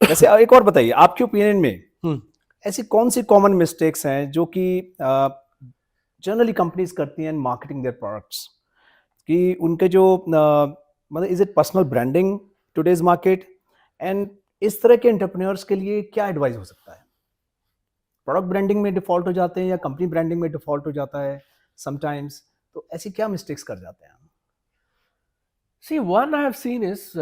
वैसे एक और बताइए, आपके ओपिनियन में हम्म ऐसी कौन सी कॉमन मिस्टेक्स हैं जो कि जनरली कंपनीज करती हैं मार्केटिंग देयर प्रोडक्ट्स, कि उनके जो मतलब is it personal branding today's market, and इस तरह के एंटरप्रेन्योर्स के लिए क्या एडवाइस हो सकता है? प्रोडक्ट ब्रांडिंग में डिफॉल्ट हो जाते हैं या कंपनी ब्रांडिंग में डिफॉल्ट हो जाता है समटाइम्स, तो ऐसी क्या मिस्टेक्स कर जाते हैं हम? See one I have seen is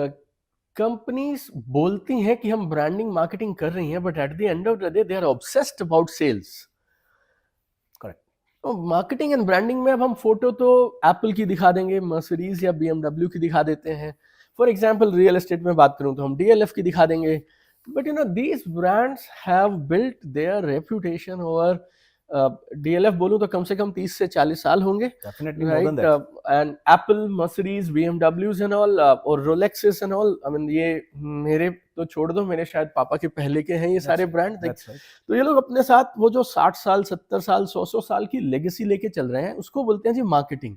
companies बोलती हैं कि हम ब्रांडिंग मार्केटिंग कर रही हैं, but at the end of the day they are obsessed about sales. Correct. तो मार्केटिंग एंड ब्रांडिंग में अब हम फोटो तो एप्पल की दिखा देंगे, मर्सिडीज या बीएमडब्ल्यू की दिखा देते हैं। फॉर एग्जाम्पल रियल एस्टेट में बात करूं तो हम डीएलएफ की दिखा देंगे। But these brands have built their reputation over, DLF बोलूं तो कम से कम 30 से 40 साल होंगे, definitely more than right? That. And Apple, Mercedes, BMWs and all, और Rolexes and all, I mean ये मेरे तो छोड़ दो, मेरे शायद पापा के पहले के हैं ये सारे ब्रांड। That's right. तो ये लोग अपने साथ वो जो 60 साल, 70 साल, 100 साल की लेगेसी लेके चल रहे हैं, उसको बोलते हैं जी मार्केटिंग।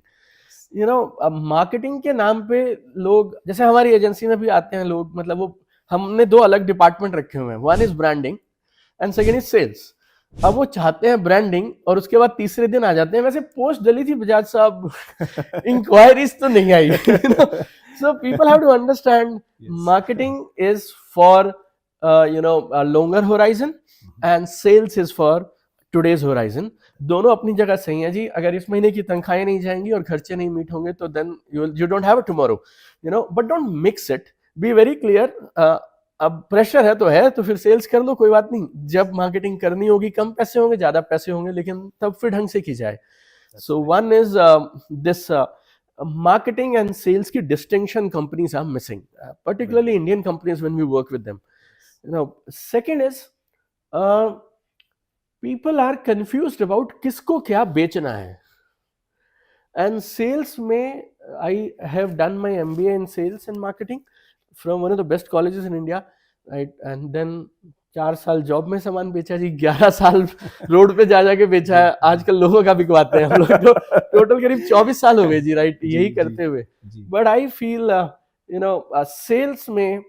अब मार्केटिंग के नाम पे लोग, जैसे हमारी एजेंसी में भी आते हैं लोग, मतलब वो हमने 2 अलग डिपार्टमेंट रखे हुए हैं, one is branding and second is sales. अब वो चाहते हैं ब्रांडिंग और उसके बाद तीसरे दिन आ जाते हैं, वैसे पोस्ट डली थी बजाज साहब, इंक्वायरीज तो नहीं आई। So people have to understand marketing is for longer horizon and sales is for today's horizon. दोनों अपनी जगह सही है जी। अगर इस महीने की तनख्वाहें नहीं जाएंगी और खर्चे नहीं मीट होंगे तो then you don't have a tomorrow, but don't mix it, be very clear. अब प्रेशर है तो फिर सेल्स कर लो, कोई बात नहीं। जब मार्केटिंग करनी होगी, कम पैसे होंगे, ज्यादा पैसे होंगे, लेकिन तब फिर ढंग से की जाए। So one is this marketing and sales की distinction companies are missing, particularly Indian companies when we work with them. Second is people are confused about किसको क्या बेचना है। And sales में I have done my MBA in sales and marketing from one of the best colleges in India, right? And then 4 साल job में सामान बेचा जी, 11 साल रोड पे जा जाके बेचा है, आजकल लोगों का बिकवाते हैं हम लोग। तो टोटल करीब 24 साल हो गए जी, राइट, यही करते हुए। बट आई फील सेल्स में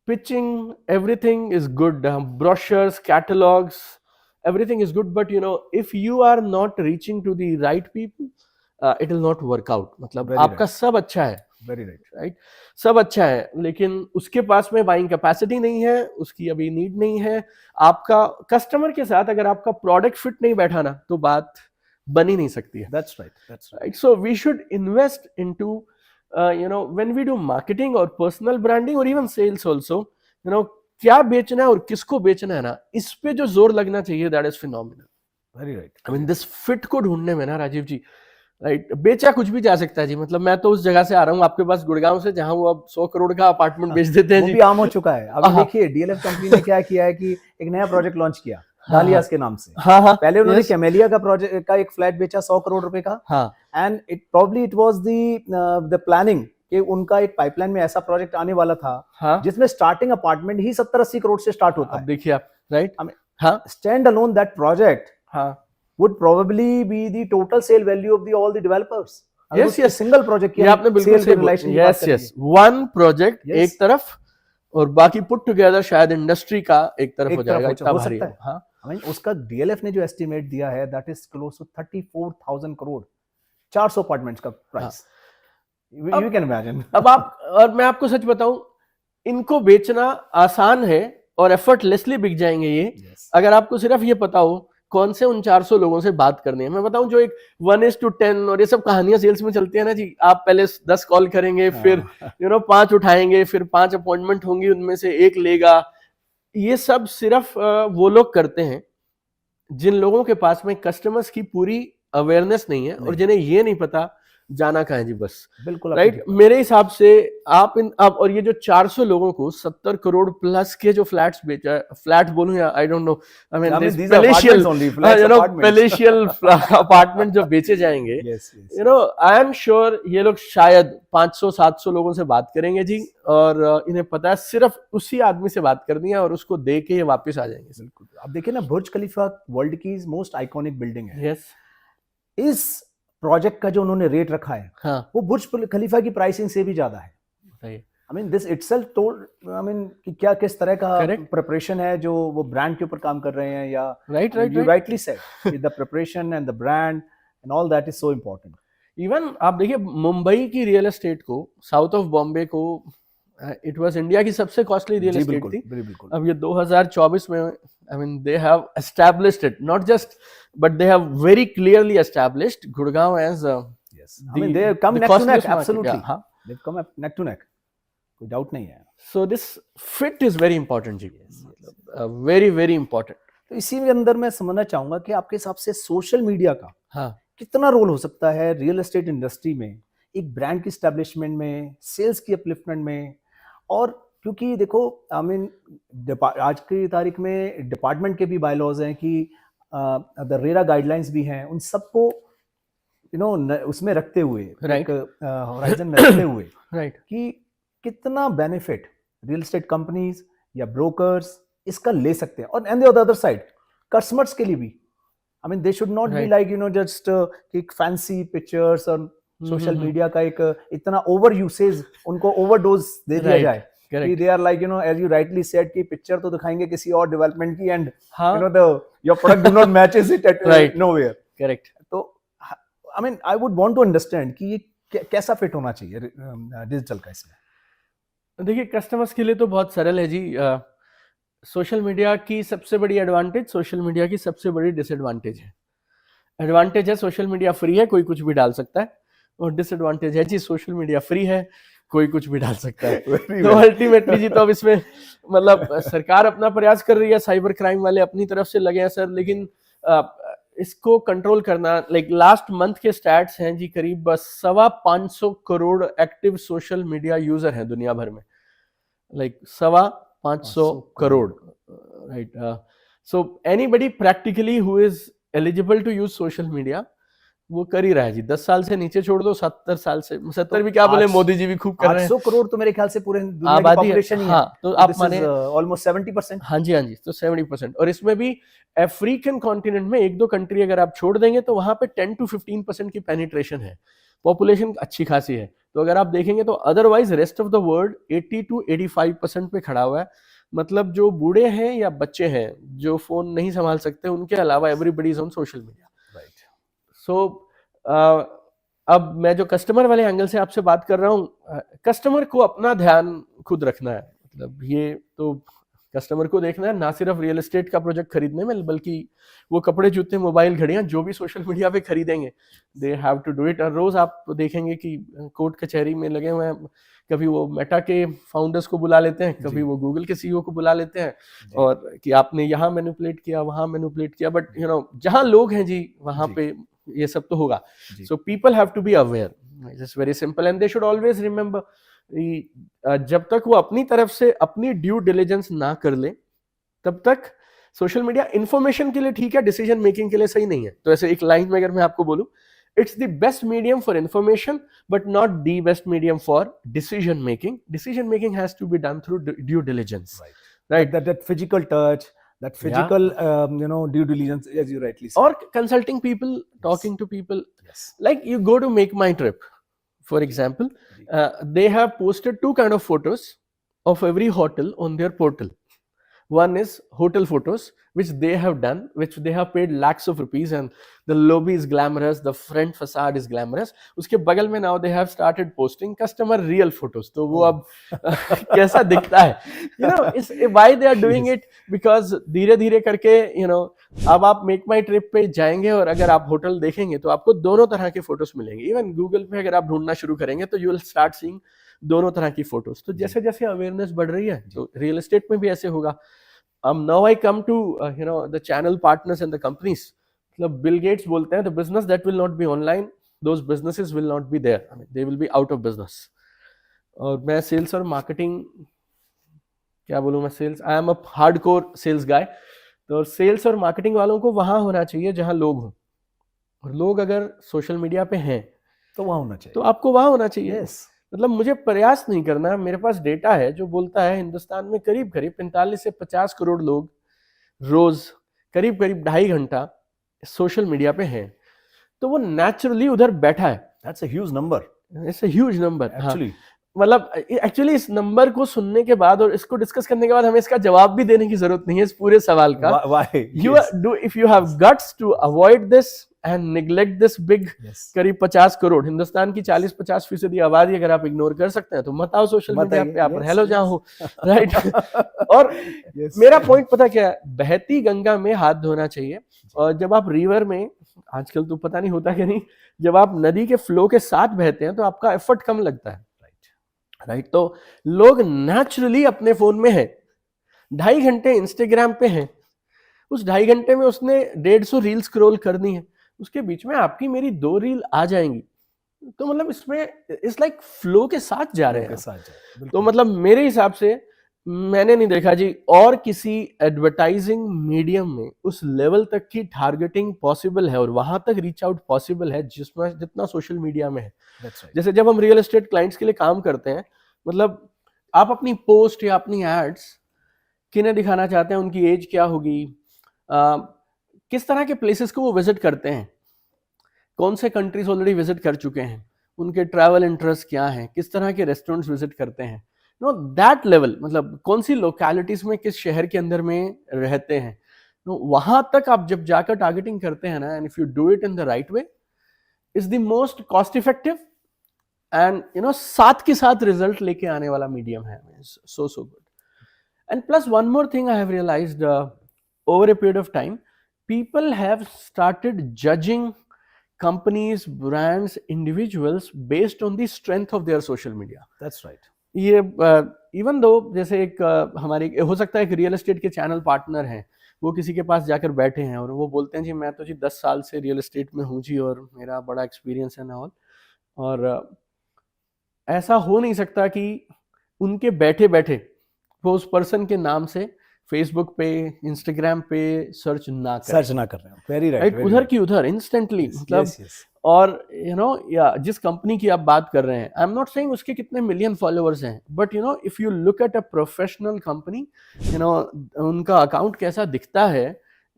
pitching everything is good, brochures, catalogues, everything is good, but if you are not reaching to the right people, it will not work out. मतलब आपका सब अच्छा है, वेरी राइट, राइट, सब अच्छा है, लेकिन उसके पास में बाइंग कैपेसिटी नहीं है, उसकी अभी नीड नहीं है। आपका कस्टमर के साथ अगर आपका प्रोडक्ट फिट नहीं बैठा ना, तो बात बन ही नहीं सकती है। That's right. So we should invest into when we do marketing और पर्सनल ब्रांडिंग और इवन सेल्स ऑल्सो, क्या बेचना है और किसको बेचना है ना, इस पे जो जोर लगना चाहिए, that is phenomenal. Very right. I mean this fit को ढूंढने में ना राजीव जी, राइट, बेचा कुछ भी जा सकता है जी। मतलब मैं तो उस जगह से आ रहा हूँ आपके पास गुड़गांव से, जहां वो अब 100 करोड़ का अपार्टमेंट बेच देते हैं वो जी। भी आम हो चुका है। अभी देखिए डीएलएफ कंपनी ने क्या किया है कि एक नया प्रोजेक्ट लॉन्च किया डालियास के नाम से। पहले उन्होंने कैमेलिया का प्रोजेक्ट का एक फ्लैट बेचा 100 करोड़ रुपए का, and it was the planning कि उनका एक पाइपलाइन में ऐसा प्रोजेक्ट आने वाला था जिसमें स्टार्टिंग अपार्टमेंट ही 70-80 करोड़ से स्टार्ट होता है। देखिए आप, right, stand alone that project would probably be the total sale value of all the developers. yes single project किया, आपने बिल्कुल सही बोला। यस, वन प्रोजेक्ट एक तरफ और बाकी पुट टुगेदर शायद इंडस्ट्री का एक तरफ हो जाएगा, इतना भारी है। I mean, उसका डीएलएफ ने जो एस्टिमेट दिया है that is close to 34,000 crore, 400 apartments का प्राइस। You can imagine. अब आप, और मैं आपको सच बताऊं, इनको बेचना आसान है और एफर्टलेसली बिक जाएंगे ये, अगर आपको सिर्फ ये पता हो कौन से उन 400 लोगों से बात करनी है। मैं बताऊं, जो एक 1:10 और ये सब कहानियां सेल्स में चलती है ना जी, आप पहले 10 कॉल करेंगे, फिर 5 उठाएंगे, फिर 5 अपॉइंटमेंट होंगी, उनमें से एक लेगा। ये सब सिर्फ वो लोग करते हैं जिन लोगों के पास में कस्टमर्स की पूरी अवेयरनेस नहीं है और जिन्हें ये नहीं पता जाना कहाँ है जी, बस। बिल्कुल राइट, मेरे हिसाब से आप और ये जो 400 लोगों को 70 करोड़ प्लस के जो फ्लैट्स बेचा, फ्लैट बोलूं या I don't know, I mean palatial apartment जो बेचे जाएंगे, आई एम श्योर ये लोग शायद 500-700 लोगों से बात करेंगे जी, और इन्हें पता है सिर्फ उसी आदमी से बात करनी है और उसको दे के ये वापस आ जाएंगे। बिल्कुल। अब देखिए ना, बुर्ज खलीफा वर्ल्ड की मोस्ट आइकॉनिक बिल्डिंग है। यस, इस प्रोजेक्ट का जो उन्होंने रेट रखा है, वो बुर्ज खलीफा की प्राइसिंग से भी ज्यादा है। I mean, this itself told, I mean, कि क्या किस तरह का Correct. preparation है जो वो brand के ऊपर काम कर रहे हैं या Right, right, you right. rightly said कि the preparation and the brand and all that is so important. Even आप देखिए मुंबई की रियल एस्टेट को, साउथ ऑफ बॉम्बे को, इट वाज इंडिया की सबसे कॉस्टली रियल जी एस्टेट बिल्कुल, थी। बिल्कुल। अब ये 2024 में, I mean they have established it, not just but they have very clearly established Gurgaon as Yes. I mean, they come neck to neck, absolutely. They come neck to neck. कोई doubt नहीं है। So this fit is very important जी, very very important. तो इसी के अंदर मैं समझना चाहूंगा कि आपके हिसाब से सोशल मीडिया का हाँ, कितना रोल हो सकता है रियल एस्टेट इंडस्ट्री में, एक ब्रांड की स्टैब्लिशमेंट में, सेल्स की अपलिफ्टमेंट में। और क्योंकि देखो आई मीन आज की तारीख में डिपार्टमेंट के भी बायलॉज हैं कि द रेरा गाइडलाइंस भी हैं, उन सबको उसमें रखते हुए, Right. होराइजन में रखते हुए राइट, कि कितना बेनिफिट रियल एस्टेट कंपनीज या ब्रोकर्स इसका ले सकते हैं। और and the other side customers के लिए भी, I mean they should not be Right. Like just एक फैंसी पिक्चर्स और सोशल मीडिया का एक इतना ओवर यूसेज, उनको ओवरडोज दे दिया Right. जाए कि correct. They are like as you rightly said कि पिक्चर तो दिखाएंगे किसी और डेवलपमेंट की एंड हाँ, your product do not matches it at Right. Nowhere. Correct. तो I mean I would want to understand कि ये कैसा फिट होना चाहिए डिजिटल का इसमें। देखिए कस्टमर्स के लिए तो बहुत सरल है जी। सोशल मीडिया की सबसे बड़ी एडवांटेज, सोशल मीडिया की सबसे बड़ी डिसएडवांटेज है। एडवांटेज है सोशल मीडिया फ्री है, कोई कुछ भी डाल सकता है, और डिसएडवांटेज है जी सोशल मीडिया फ्री है, कोई कुछ भी डाल सकता है। तो अल्टीमेटली जी, तो अब इसमें मतलब सरकार अपना प्रयास कर रही है, साइबर क्राइम वाले अपनी तरफ से लगे हैं सर, लेकिन इसको कंट्रोल करना, लाइक लास्ट मंथ के स्टैट्स हैं जी, करीब 525 crore active social media user हैं दुनिया भर में, like 525 crore, right. So anybody practically who is eligible to use social media वो कर ही रहा है जी। 10 साल से नीचे छोड़ दो, 70 साल से, 70 भी क्या बोले, मोदी जी भी खूब कर रहे हैं। 800 करोड़ तो मेरे ख्याल से पूरे दुनिया की आबादी है। पॉपुलेशन ही है। हाँ, तो आप माने ऑलमोस्ट 70%। हाँ जी, हाँ जी, तो 70%। और इसमें भी अफ्रीकन कॉन्टिनेंट में एक दो कंट्री अगर आप छोड़ देंगे तो वहां पे 10 to 15% की पेनिट्रेशन है, पॉपुलेशन अच्छी खासी है। तो अगर आप देखेंगे तो otherwise rest of the world 80 to 85% पे खड़ा हुआ है। मतलब जो बूढ़े हैं या बच्चे हैं जो फोन नहीं संभाल सकते, उनके अलावा everybody is on social media, right. So अब मैं जो कस्टमर वाले एंगल से आपसे बात कर रहा हूँ, कस्टमर को अपना ध्यान खुद रखना है। मतलब ये तो कस्टमर को देखना है, ना सिर्फ रियल एस्टेट का प्रोजेक्ट खरीदने में, बल्कि वो कपड़े, जूते, मोबाइल, घड़ियां जो भी सोशल मीडिया पे खरीदेंगे, they have to do it. और रोज आप देखेंगे कि कोर्ट कचहरी में लगे हुए हैं, कभी वो मेटा के फाउंडर्स को बुला लेते हैं, कभी वो गूगल के सीईओ को बुला लेते हैं, और कि आपने यहाँ मैनिपुलेट किया, वहां मैनिपुलेट किया, बट जहां लोग हैं जी वहां पे ये सब तो होगा। So people have to be aware, it's very simple, and they should always remember जब तक वो अपनी तरफ से अपनी ड्यू डिलिजेंस ना कर ले तब तक सोशल मीडिया इंफॉर्मेशन के लिए ठीक है, डिसीजन मेकिंग के लिए सही नहीं है। तो ऐसे एक लाइन में अगर मैं आपको बोलूं, it's the best medium for information but not the best medium for decision making. Decision making has to be done through due diligence, right? That physical touch, that physical due diligence, as you rightly said. Or consulting people, talking to people. Yes. Like you go to Make My Trip, for example, they have posted two kind of photos of every hotel on their portal. One is hotel photos, which they have done, which they have paid lakhs of rupees, and the lobby is glamorous, the front facade is glamorous. उसके बगल में now they have started posting customer real photos. तो वो अब कैसा दिखता है? Why they are doing it? Because धीरे धीरे करके अब आप मेक माई ट्रिप पे जाएंगे और अगर आप होटल देखेंगे तो आपको दोनों तरह के फोटोज मिलेंगे। इवन गूगल पे अगर आप ढूंढना शुरू करेंगे तो यू विल स्टार्ट सीइंग दोनों तरह की फोटोज। तो जैसे जैसे अवेयरनेस बढ़ रही है तो रियल एस्टेट में भी ऐसे होगा। Now I come to the channel partners and the companies. मतलब बिल गेट्स बोलते हैं, the business that will not be online, those businesses will not be there, they will be out of business. और मैं sales और marketing, क्या बोलूँ मैं, sales, I am a hardcore sales guy. तो सेल्स और मार्केटिंग वालों को वहां होना चाहिए जहां लोग हों, और लोग अगर सोशल मीडिया पे हैं तो वहां होना चाहिए, तो आपको वहां होना चाहिए। yes. मतलब मुझे प्रयास नहीं करना, मेरे पास डेटा है जो बोलता है हिंदुस्तान में करीब करीब 45 से 50 करोड़ लोग रोज करीब करीब 2.5 घंटा सोशल मीडिया पे हैं, तो वो नेचुरली उधर बैठा है। That's a huge number. It's a huge number, Actually. मतलब एक्चुअली इस नंबर को सुनने के बाद और इसको डिस्कस करने के बाद हमें इसका जवाब भी देने की जरूरत नहीं है इस पूरे सवाल का. Why? You do if you have guts to avoid this and neglect this big Yes. करीब 50 करोड़ हिंदुस्तान की 40-50% आबादी अगर आप इग्नोर कर सकते हैं तो मत आओ सोशल मत मीडिया आइए, पे, आप yes, हेलो जहाँ yes. हो, राइट. और Yes. मेरा पॉइंट पता क्या है, बहती गंगा में हाथ धोना चाहिए. और जब आप रिवर में, आजकल तो पता नहीं होता कि नहीं, जब आप नदी के फ्लो के साथ बहते हैं तो आपका एफर्ट कम लगता है, राइट. तो लोग नेचुरली अपने फोन में है, 2.5 घंटे इंस्टाग्राम पे हैं, उस 2.5 घंटे में उसने 150 रील स्क्रॉल करनी है, उसके बीच में आपकी मेरी 2 रील आ जाएंगी. तो मतलब इसमें इट्स लाइक फ्लो के साथ जा रहे हैं. तो मतलब मेरे हिसाब से मैंने नहीं देखा जी और किसी एडवर्टाइजिंग मीडियम में उस लेवल तक की टारगेटिंग पॉसिबल है और वहां तक रीच आउट पॉसिबल है जिसमें जितना सोशल मीडिया में है. जैसे जब हम रियल एस्टेट क्लाइंट्स के लिए काम करते हैं, मतलब आप अपनी पोस्ट या अपनी एड्स किन्हें दिखाना चाहते हैं, उनकी एज क्या होगी, किस तरह के प्लेसेस को वो विजिट करते हैं, कौन से कंट्रीज ऑलरेडी विजिट कर चुके हैं, उनके ट्रैवल इंटरेस्ट क्या हैं, किस तरह के रेस्टोरेंट्स विजिट करते हैं, नो दैट लेवल, मतलब कौन सी लोकेलिटीज में किस शहर के अंदर में रहते हैं, नो वहां तक आप जब जाकर टारगेटिंग करते हैं ना, and if you do it in the right way, is the most cost effective and साथ के साथ रिजल्ट लेके आने वाला मीडियम है. So good. And plus one more thing I have realized over a period of time, people have started judging companies, brands, individuals based on the strength of their social media. That's right. ये even though जैसे एक हमारे हो सकता है एक real estate के channel partner हैं, वो किसी के पास जाकर बैठे हैं और वो बोलते हैं जी मैं तो जी 10 साल से रियल एस्टेट में हूँ जी और मेरा बड़ा एक्सपीरियंस है ना ऑल. और ऐसा हो नहीं सकता कि उनके बैठे बैठे वो उस पर्सन के नाम से फेसबुक पे, इंस्टाग्राम पे सर्च ना कर रहे हो. Very right. उधर की उधर इंस्टेंटली, मतलब और या जिस कंपनी की आप बात कर रहे हैं, आई एम नॉट सेइंग उसके कितने मिलियन फॉलोअर्स हैं, but if you look at a professional company, उनका अकाउंट कैसा दिखता है,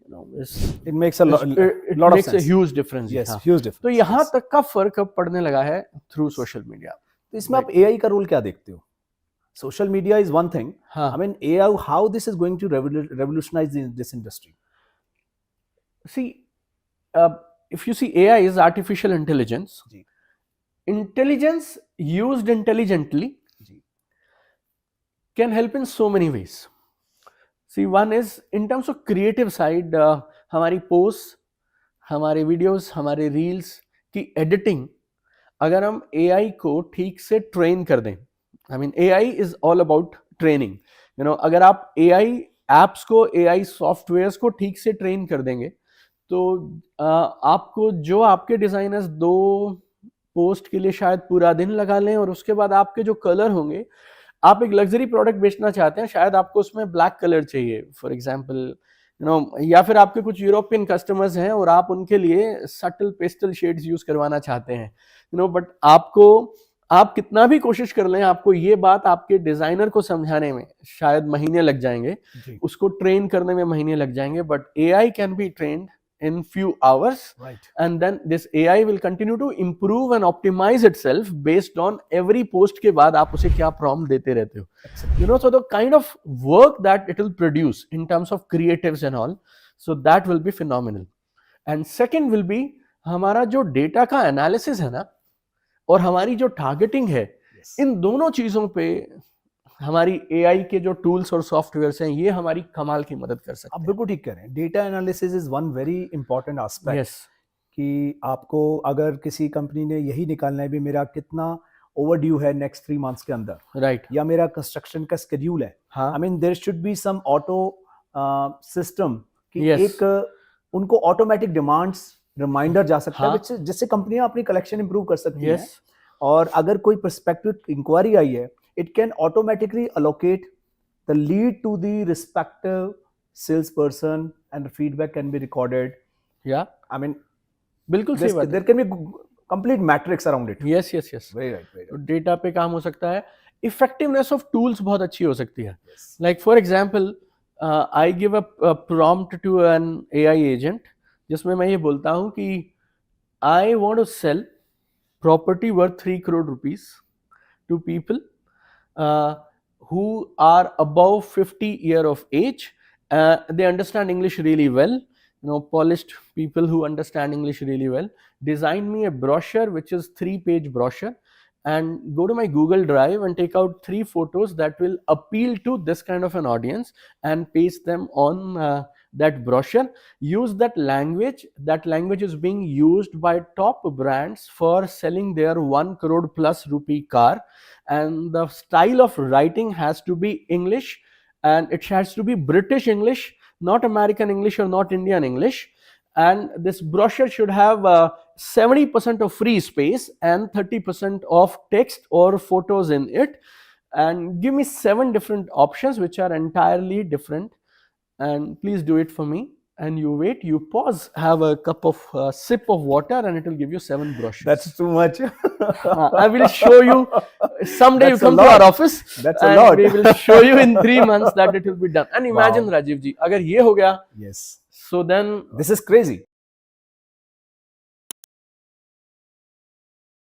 it makes a lot of sense. a huge difference. Yes, huge difference. तो यहाँ तक का फर्क अब पड़ने लगा है थ्रू सोशल मीडिया. तो इसमें आप AI का रोल क्या देखते हो? Social media is one thing. हाँ. I mean, AI, how this is going to revolutionize this industry? See, if you see, AI is artificial intelligence. Ji. Intelligence used intelligently ji. can help in so many ways. See, one is in terms of creative side, हमारी posts, हमारे videos, हमारे reels की editing, अगर हम AI को ठीक से train कर दें, I mean, AI is all about training. अगर आप AI apps को, AI सॉफ्टवेयर्स को ठीक से ट्रेन कर देंगे तो आपको जो आपके डिजाइनर्स 2 पोस्ट के लिए शायद पूरा दिन लगा लें और उसके बाद आपके जो कलर होंगे, आप एक लग्जरी प्रोडक्ट बेचना चाहते हैं, शायद आपको उसमें ब्लैक कलर चाहिए फॉर एग्जांपल, या फिर आपके कुछ यूरोपियन कस्टमर्स हैं और आप उनके लिए सटल पेस्टल शेड्स यूज करवाना चाहते हैं, बट आप कितना भी कोशिश कर लें, आपको ये बात आपके डिजाइनर को समझाने में शायद महीने लग जाएंगे, उसको ट्रेन करने में महीने लग जाएंगे, but AI can be trained in few hours, right. And then this AI will continue to improve and optimize itself based on every post के बाद आप उसे क्या prompt देते रहते हो. So the kind of work that it will produce in terms of creatives and all, so that will be phenomenal. And second will be हमारा जो data का analysis है ना और हमारी जो targeting है, इन दोनों चीजों पे हमारी AI के जो टूल्स और सॉफ्टवेयर्स हैं, ये हमारी कमाल की मदद कर सकते हैं. आप बिल्कुल ठीक कह रहे हैं. Data analysis is one very important aspect. Yes. कि आपको अगर किसी कंपनी ने यही निकालना है भी मेरा कितना ओवरड्यू है नेक्स्ट 3 मंथ्स के अंदर, राइट, या मेरा कंस्ट्रक्शन का शेड्यूल है, I mean there should be some auto system कि एक उनको ऑटोमेटिक डिमांड्स रिमाइंडर जा सकता है जिससे कंपनियां अपनी कलेक्शन इंप्रूव कर सकती हैं. और अगर कोई पर्सपेक्टिव इंक्वायरी आई है, it can automatically allocate the lead to the respective salesperson and the feedback can be recorded. Yeah, I mean, बिल्कुल सही बात. There can be complete matrix around it. Yes. Very right. तो data पे काम हो सकता है. Effectiveness of tools बहुत अच्छी हो सकती है. Like for example, I give a prompt to an AI agent जिसमें मैं ये बोलता हूँ कि I want to sell property worth 3 crore rupees to people who are above 50 year of age. They understand English really well, you know, polished people who understand English really well. Design me a brochure which is 3-page brochure, and go to my Google Drive and take out 3 photos that will appeal to this kind of an audience and paste them on that brochure. Use that language. That language is being used by top brands for selling their 1 crore plus rupee car, and the style of writing has to be English, and it has to be British English, not American English or not Indian English. And this brochure should have 70% of free space and 30% of text or photos in it, and give me 7 different options which are entirely different, and please do it for me. And you wait, you pause, have a cup of sip of water, and it will give you 7 brochures. That's too much. I will show you someday. That's you a come to our lot. office, That's a and lot. we will show you in 3 months that it will be done. And imagine, Wow. Rajiv ji, agar ye ho gaya, Yes. so then This is crazy.